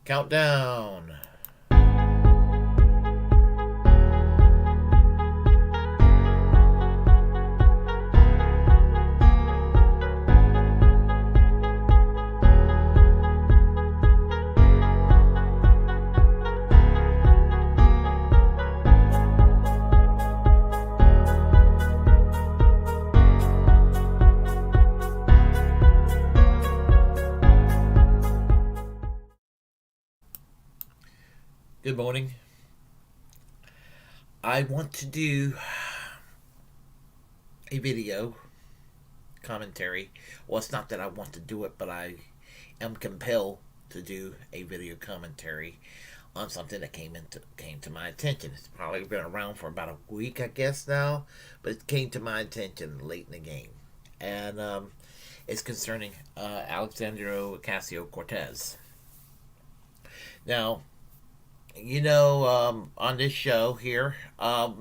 Countdown. Good morning. I want to do a video commentary. Well, it's not that I want to do it, but I am compelled to do a video commentary on something that came to my attention. It's probably been around for about a week, I guess now, but it came to my attention late in the game, and it's concerning Alexandria Ocasio Cortez. Now, on this show here, I've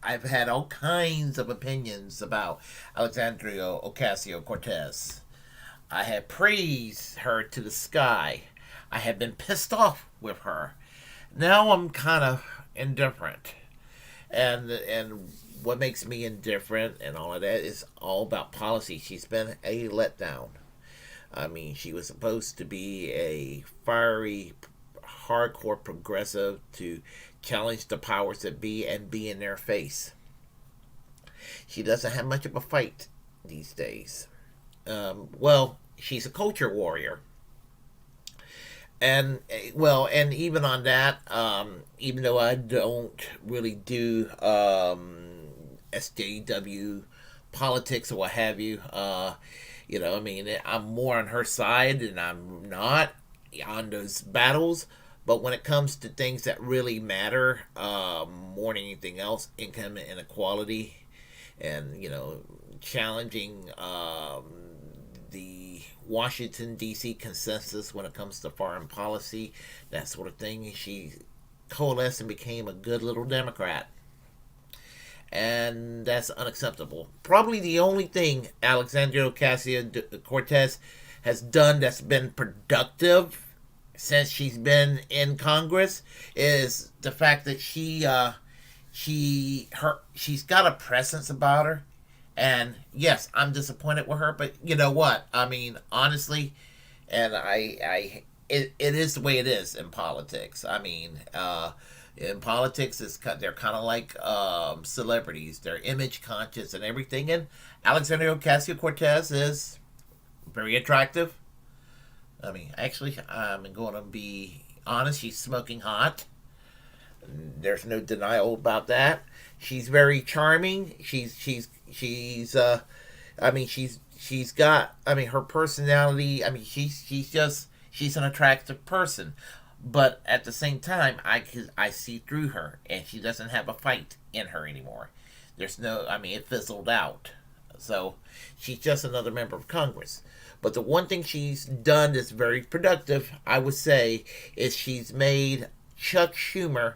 had all kinds of opinions about Alexandria Ocasio Cortez. I have praised her to the sky. I have been pissed off with her. Now I'm kind of indifferent, and what makes me indifferent and all of that is all about policy. She's been a letdown. I mean, she was supposed to be a fiery, hardcore progressive to challenge the powers that be and be in their face. She doesn't have much of a fight these days. She's a culture warrior. And even on that, even though I don't really do SJW politics or what have you, I'm more on her side and I'm not on those battles. But when it comes to things that really matter, more than anything else, income inequality, and challenging the Washington D.C. consensus when it comes to foreign policy, that sort of thing, she coalesced and became a good little Democrat, and that's unacceptable. Probably the only thing Alexandria Ocasio Cortez has done that's been productive since she's been in Congress is the fact that she's got a presence about her. And yes, I'm disappointed with her, but you know what? I mean, honestly, and it is the way it is in politics. I mean, in politics, they're kind of like celebrities. They're image conscious and everything. And Alexandria Ocasio Cortez is very attractive. I mean, actually, I'm going to be honest. She's smoking hot. There's no denial about that. She's very charming. She's got. I mean, her personality. I mean, she's an attractive person, but at the same time, I see through her, and she doesn't have a fight in her anymore. There's no. I mean, it fizzled out. So she's just another member of Congress. But the one thing she's done that's very productive, I would say, is she's made Chuck Schumer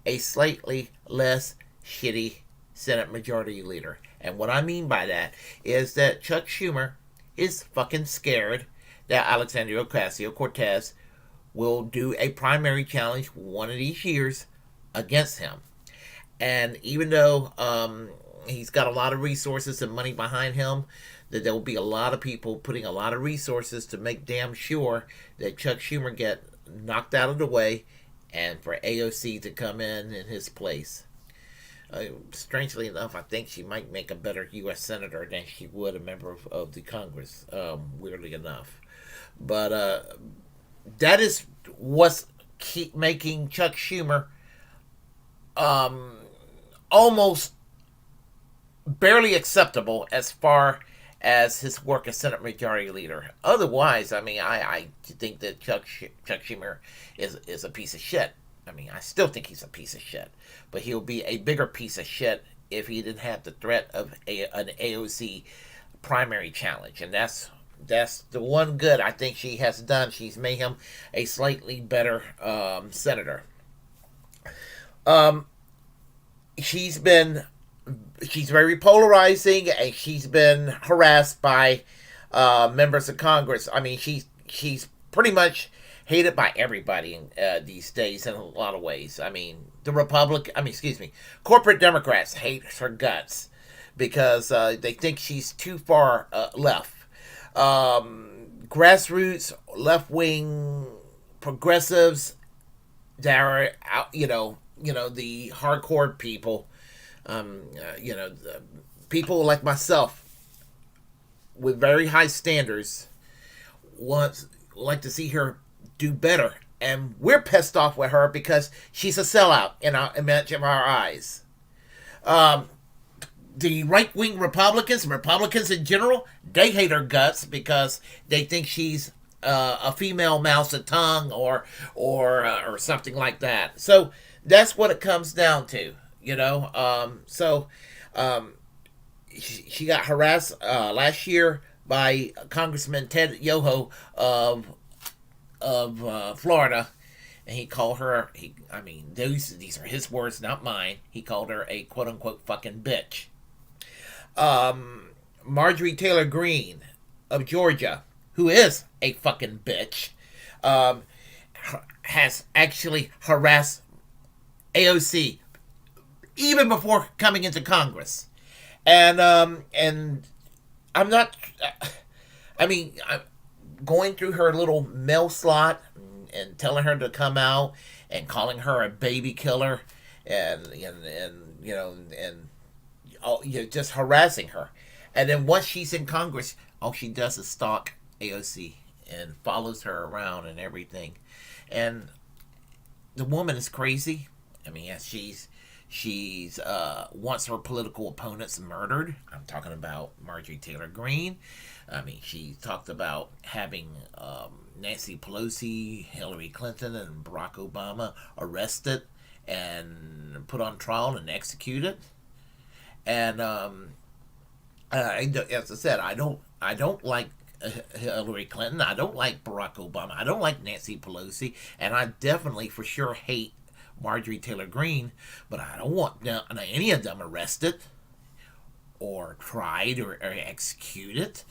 a slightly less shitty Senate Majority Leader. And what I mean by that is that Chuck Schumer is fucking scared that Alexandria Ocasio Cortez will do a primary challenge one of these years against him. And even though he's got a lot of resources and money behind him, that there will be a lot of people putting a lot of resources to make damn sure that Chuck Schumer get knocked out of the way and for AOC to come in his place. Strangely enough, I think she might make a better U.S. Senator than she would a member of the Congress, weirdly enough. But that is what's making Chuck Schumer almost barely acceptable as far as his work as Senate Majority Leader. Otherwise, I mean, I think that Chuck Schumer is a piece of shit. I mean, I still think he's a piece of shit. But he'll be a bigger piece of shit if he didn't have the threat of an AOC primary challenge. And that's the one good I think she has done. She's made him a slightly better senator. She's very polarizing, and she's been harassed by members of Congress. I mean, she's pretty much hated by everybody these days in a lot of ways. I mean, corporate Democrats hate her guts because they think she's too far left. Grassroots, left wing progressives that are out, the hardcore people, the people like myself with very high standards like to see her do better, and we're pissed off with her because she's a sellout in much of our eyes. The right wing Republicans in general, they hate her guts because they think she's a female mouse a tongue or something like that. So that's what it comes down to, she got harassed last year by Congressman Ted Yoho of Florida, and he called her. These are his words, not mine. He called her a quote unquote fucking bitch. Marjorie Taylor Greene of Georgia, who is a fucking bitch, has actually harassed AOC even before coming into Congress, and I'm not. I'm going through her little mail slot and telling her to come out and calling her a baby killer, and just harassing her. And then once she's in Congress, all she does is stalk AOC and follows her around and everything. And the woman is crazy. She's wants her political opponents murdered. I'm talking about Marjorie Taylor Greene. She talked about having Nancy Pelosi, Hillary Clinton, and Barack Obama arrested and put on trial and executed. And as I said, I don't like Hillary Clinton. I don't like Barack Obama. I don't like Nancy Pelosi, and I definitely for sure hate Marjorie Taylor Greene. But I don't want any of them arrested or tried or executed.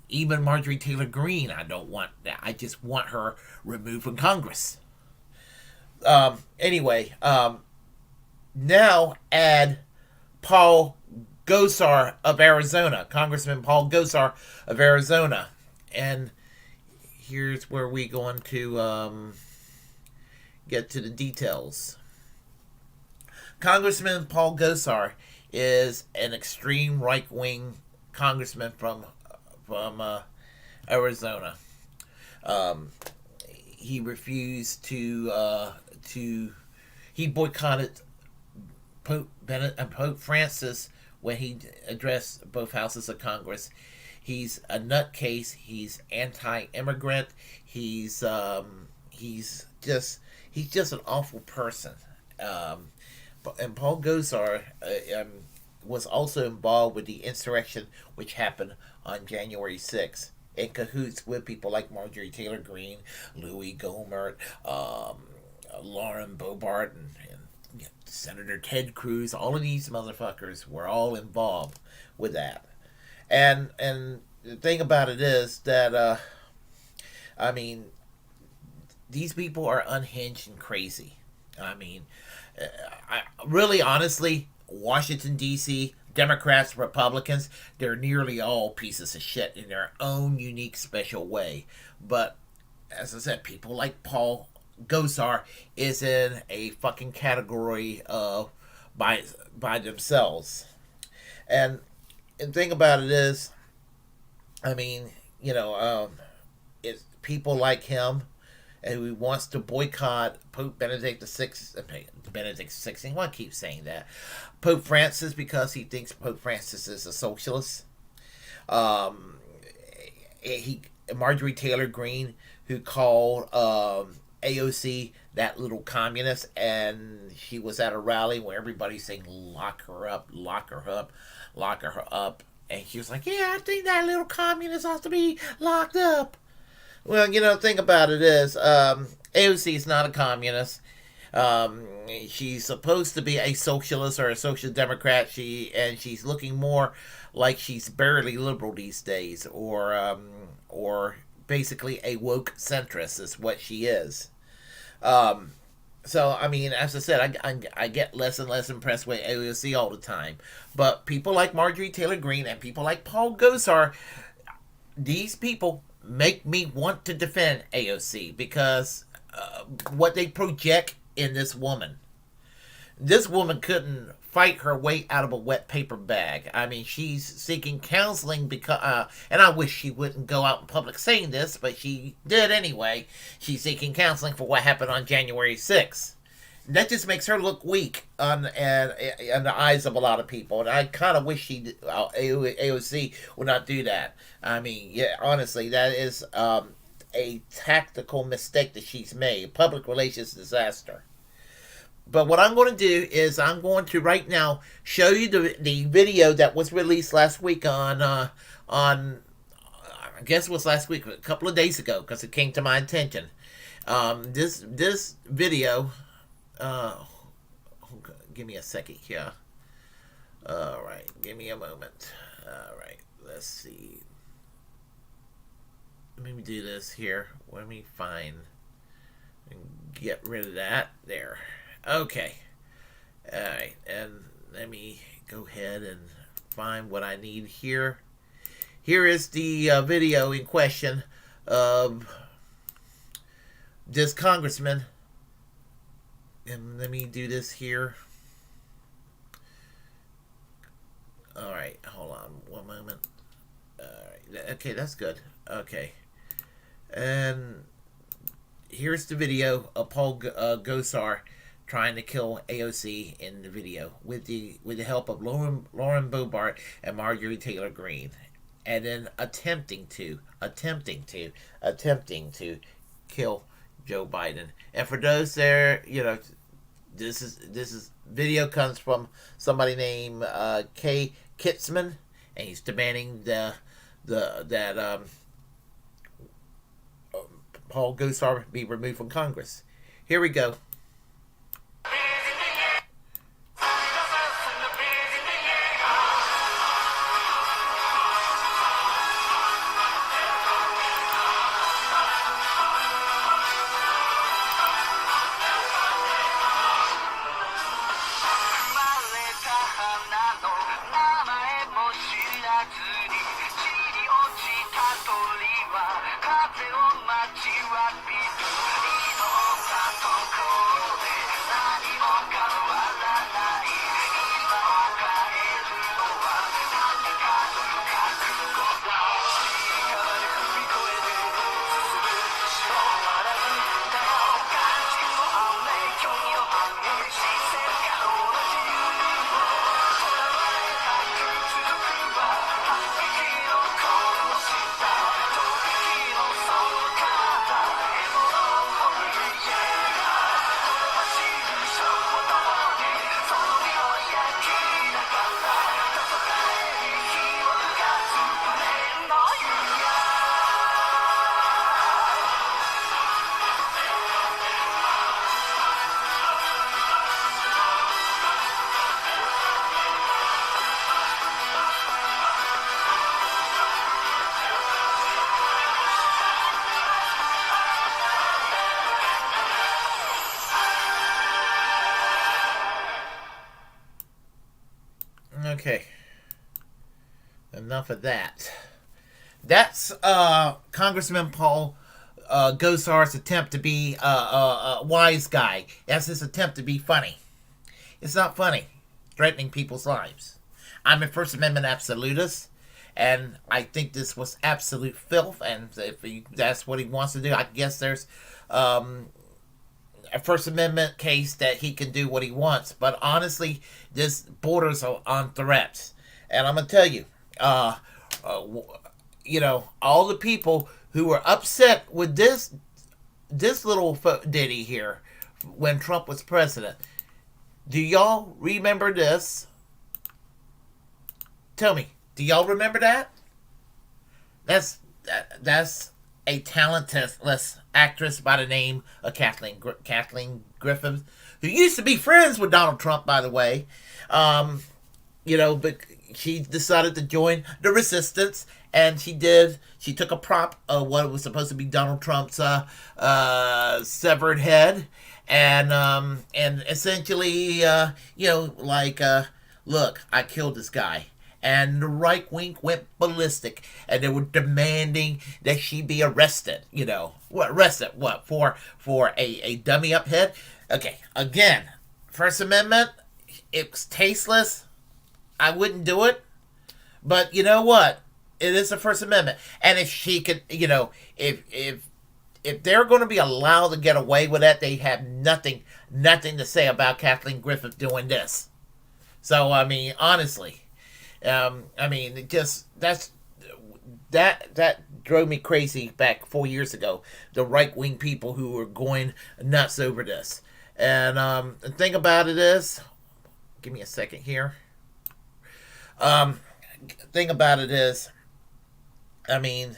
Even Marjorie Taylor Greene, I don't want that. I just want her removed from Congress. Anyway, now add Paul Gosar of Arizona, Congressman Paul Gosar of Arizona. And here's where we going to get to the details. Congressman Paul Gosar is an extreme right-wing congressman from Arizona. He refused he boycotted Pope Francis when he addressed both houses of Congress. He's a nutcase. He's anti-immigrant. He's just an awful person. And Paul Gosar was also involved with the insurrection which happened on January 6th, in cahoots with people like Marjorie Taylor Greene, Louis Gohmert, Lauren Boebert, and Senator Ted Cruz. All of these motherfuckers were all involved with that. And the thing about it is that these people are unhinged and crazy. Really honestly, Washington D.C. Democrats, Republicans, they're nearly all pieces of shit in their own unique special way. But as I said, people like Paul Gosar is in a fucking category of by themselves. And the thing about it is, it's people like him who wants to boycott Pope Benedict XVI. Well, I keep saying that. Pope Francis, because he thinks Pope Francis is a socialist. Marjorie Taylor Greene, who called AOC that little communist, and she was at a rally where everybody's saying, lock her up, lock her up, lock her up. And she was like, yeah, I think that little communist ought to be locked up. Well, thing about it is, AOC is not a communist. She's supposed to be a socialist or a social democrat. She's looking more like she's barely liberal these days, or basically a woke centrist is what she is. Um, so I mean, as I said, I get less and less impressed with AOC all the time. But people like Marjorie Taylor Greene and people like Paul Gosar, these people make me want to defend AOC because what they project in this woman. This woman couldn't fight her way out of a wet paper bag. I mean, she's seeking counseling because, and I wish she wouldn't go out in public saying this, but she did anyway. She's seeking counseling for what happened on January 6th. That just makes her look weak in the eyes of a lot of people, and I kind of wish AOC would not do that. I mean, yeah, honestly, that is a tactical mistake that she's made, public relations disaster. But what I'm going to do is I'm going to right now show you the video that was released last week on I guess it was last week, a couple of days ago, because it came to my attention. This video. Give me a second here. All right, give me a moment. All right, let's see. Let me do this here. Let me find and get rid of that. There. Okay. All right, and let me go ahead and find what I need here. Here is the video in question of this congressman. And let me do this here. All right, hold on one moment. All right, okay, that's good. Okay, and here's the video of Paul Gosar trying to kill AOC in the video with the help of Lauren Boebert and Marjorie Taylor Greene, and then attempting to kill Joe Biden. And for those there, you know, this is video comes from somebody named KKietzman, and he's demanding that Paul Gosar be removed from Congress. Here we go. Okay. Enough of that. That's Congressman Paul Gosar's attempt to be a wise guy. That's his attempt to be funny. It's not funny. Threatening people's lives. I'm a First Amendment absolutist, and I think this was absolute filth, and if that's what he wants to do, I guess there's a First Amendment case that he can do what he wants. But honestly, this borders on threats. And I'm going to tell you, you know, all the people who were upset with this little ditty here when Trump was president. Do y'all remember this? Tell me, do y'all remember that? That's a talentless actress by the name of Kathleen Griffin, who used to be friends with Donald Trump, by the way. You know, but she decided to join the resistance and she took a prop of what was supposed to be Donald Trump's severed head, and essentially, look, I killed this guy. And the right wing went ballistic, and they were demanding that she be arrested. What arrested? What for a dummy up head? Okay, again, First Amendment. It's tasteless. I wouldn't do it. But you know what? It is the First Amendment, and if she could, if they're going to be allowed to get away with that, they have nothing to say about Kathleen Griffith doing this. So I mean, honestly. It just that drove me crazy back 4 years ago. The right wing people who were going nuts over this, and the thing about it is, give me a second here. Thing about it is, in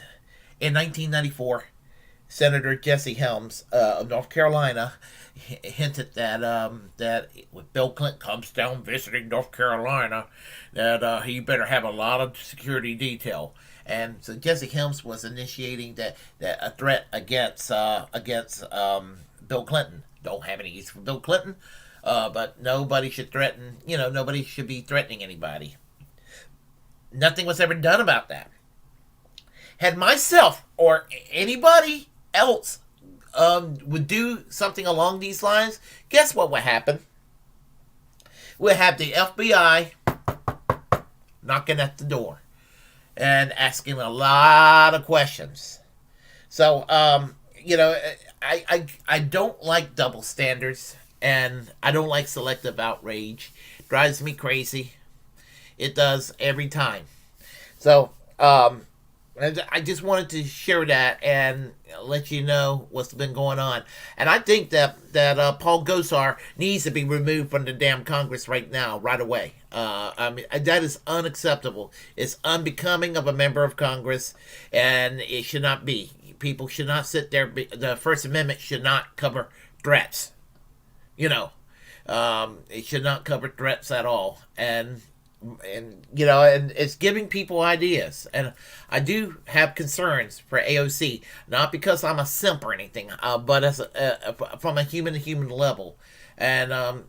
1994, Senator Jesse Helms of North Carolina hinted that when Bill Clinton comes down visiting North Carolina, that he better have a lot of security detail. And so Jesse Helms was initiating that a threat against Bill Clinton. Don't have any use for Bill Clinton, but nobody should threaten. Nobody should be threatening anybody. Nothing was ever done about that. Had myself or anybody else would do something along these lines, guess what would happen? We'll have the FBI knocking at the door and asking a lot of questions. So, I don't like double standards, and I don't like selective outrage. It drives me crazy. It does every time. So, I just wanted to share that and let you know what's been going on. And I think that Paul Gosar needs to be removed from the damn Congress right now, right away. That is unacceptable. It's unbecoming of a member of Congress, and it should not be. People should not sit there. The First Amendment should not cover threats. It should not cover threats at all. And it's giving people ideas, and I do have concerns for AOC, not because I'm a simp or anything, but as from a human to human level, and I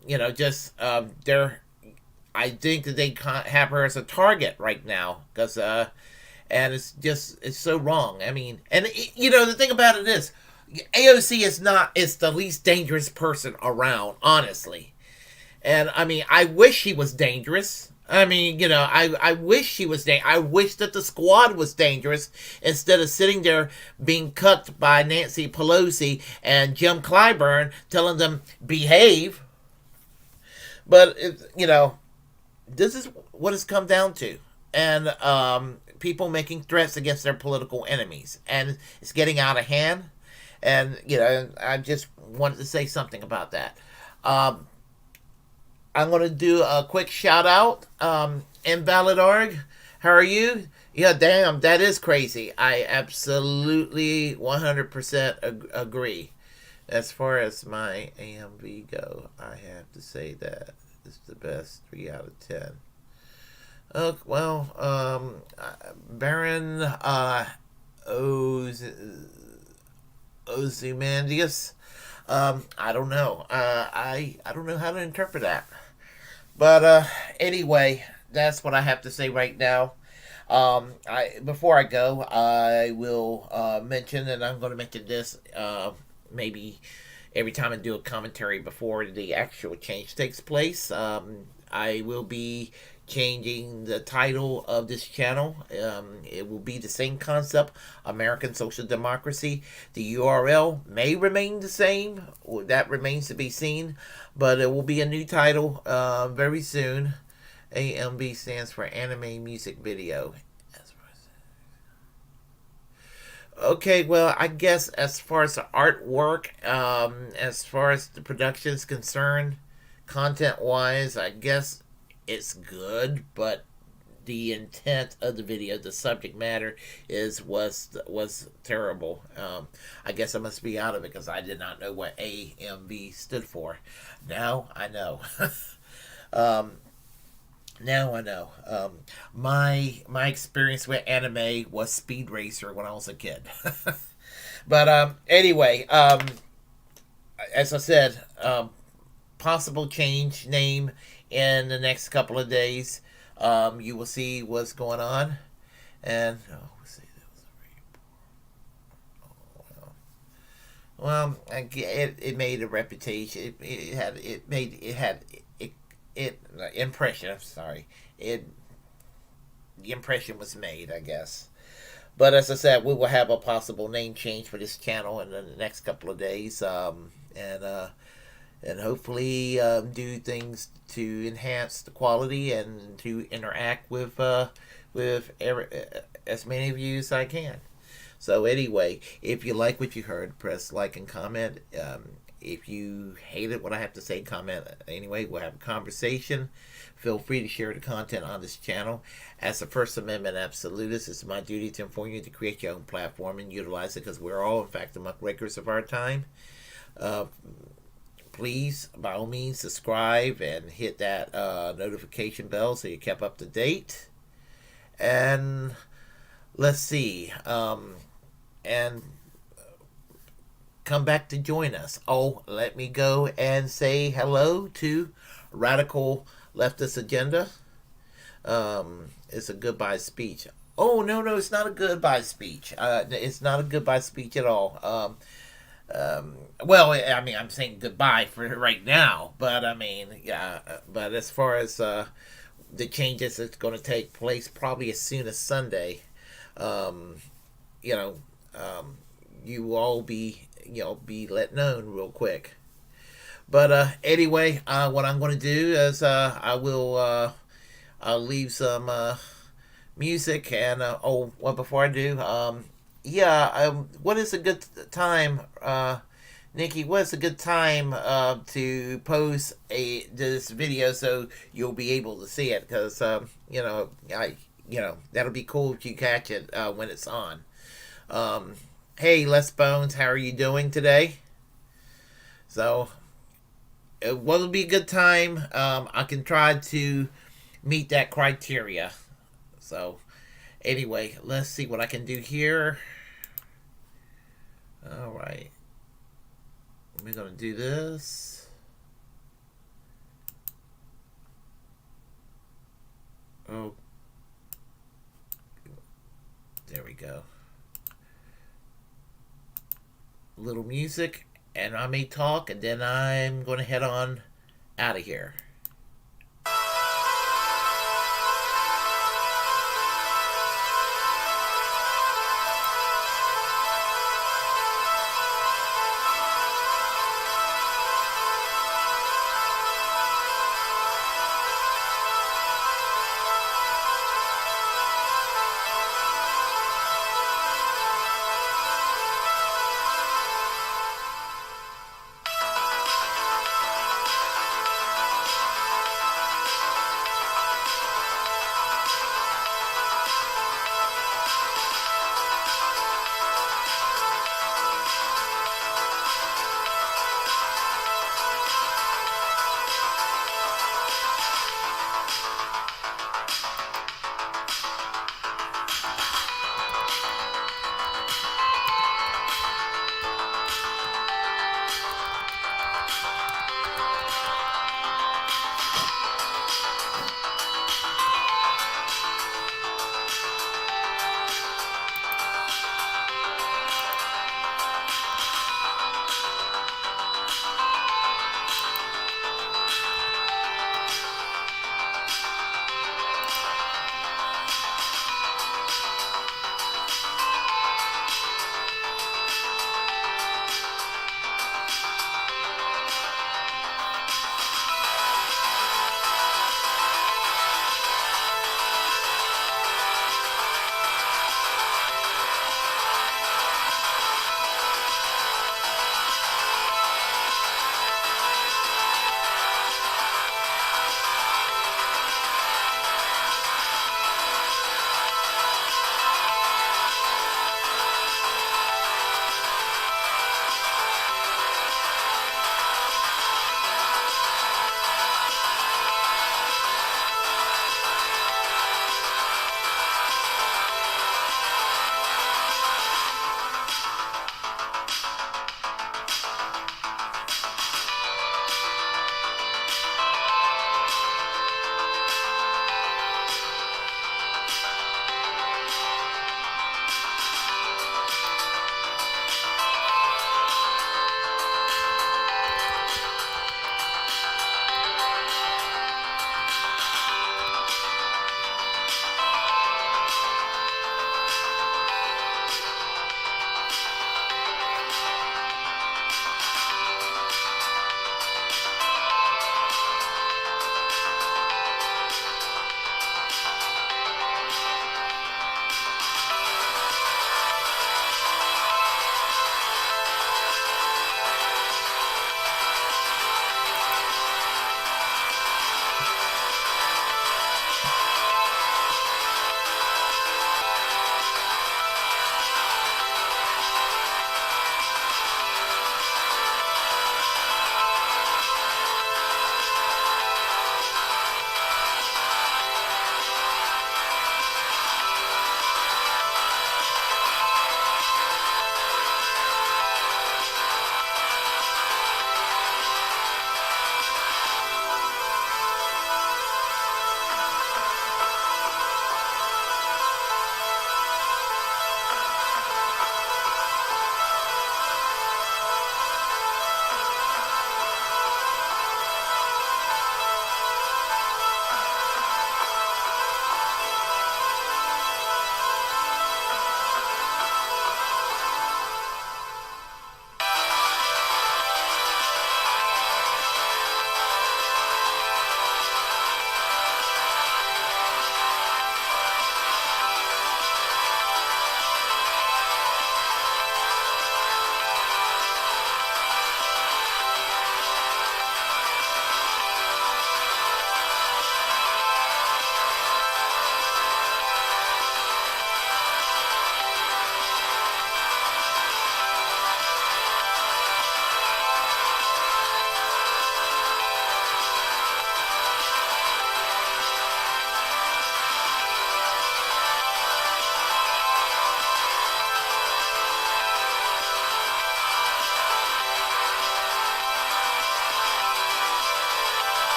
think that they have her as a target right now, because and it's so wrong. The thing about it is, AOC is the least dangerous person around, honestly, and I wish she was dangerous. I wish she was I wish that the squad was dangerous instead of sitting there being cucked by Nancy Pelosi and Jim Clyburn telling them behave. But this is what it's come down to, and people making threats against their political enemies, and it's getting out of hand. And I just wanted to say something about that. I'm going to do a quick shout out. Invalid.org, how are you? Yeah, damn, that is crazy. I absolutely 100% agree. As far as my AMV go, I have to say that it's the best 3 out of 10. Baron Ozymandias. I don't know. I don't know how to interpret that. But anyway, that's what I have to say right now. Before I go, I will mention, and I'm going to mention this maybe every time I do a commentary before the actual change takes place. I will be changing the title of this channel. It will be the same concept, American Social Democracy. The URL may remain the same. That remains to be seen. But it will be a new title very soon. AMV stands for Anime Music Video. Okay, well, I guess as far as the artwork, as far as the production is concerned, content-wise, I guess it's good, but the intent of the video, the subject matter, was terrible. I guess I must be out of it because I did not know what AMV stood for. Now I know. Now I know. My experience with anime was Speed Racer when I was a kid. But anyway, as I said, possible change name in the next couple of days. You will see what's going on, and let's see, that was it made a reputation. It had impression. I'm sorry, it the impression was made, I guess. But as I said, we will have a possible name change for this channel in the next couple of days, and hopefully do things to enhance the quality and to interact with as many of you as I can. So anyway, if you like what you heard, press like and comment. If you hated what I have to say, comment anyway. We'll have a conversation. Feel free to share the content on this channel. As a First Amendment absolutist, it's my duty to inform you to create your own platform and utilize it because we're all, in fact, the muckrakers of our time. Uh, Please, by all means, subscribe and hit that notification bell so you're kept up to date. And let's see. And come back to join us. Oh, let me go and say hello to Radical Leftist Agenda. It's a goodbye speech. Oh, no, no, it's not a goodbye speech. It's not a goodbye speech at all. Well, I mean, I'm saying goodbye for right now, but I mean, yeah, but as far as the changes that's going to take place probably as soon as Sunday, um, you know, you will all be let known real quick. But anyway, what I'm going to do is I'll leave some music and well, before I do, yeah, what is a good time, Nikki? What's a good time to post this video so you'll be able to see it? Because that'll be cool if you catch it when it's on. Hey, Les Bones, how are you doing today? So, what'll be a good time? I can try to meet that criteria. So, anyway, let's see what I can do here. All right. We're going to do this. Oh, there we go. Little music, and I may talk, and then I'm going to head on out of here.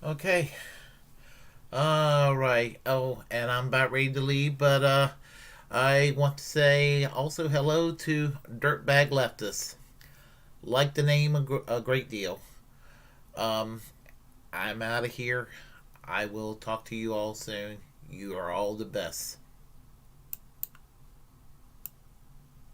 Okay. All right. Oh, and I'm about ready to leave, but I want to say also hello to Dirtbag Leftist. Like the name a great deal. Um, I'm out of here. I will talk to you all soon. You are all the best.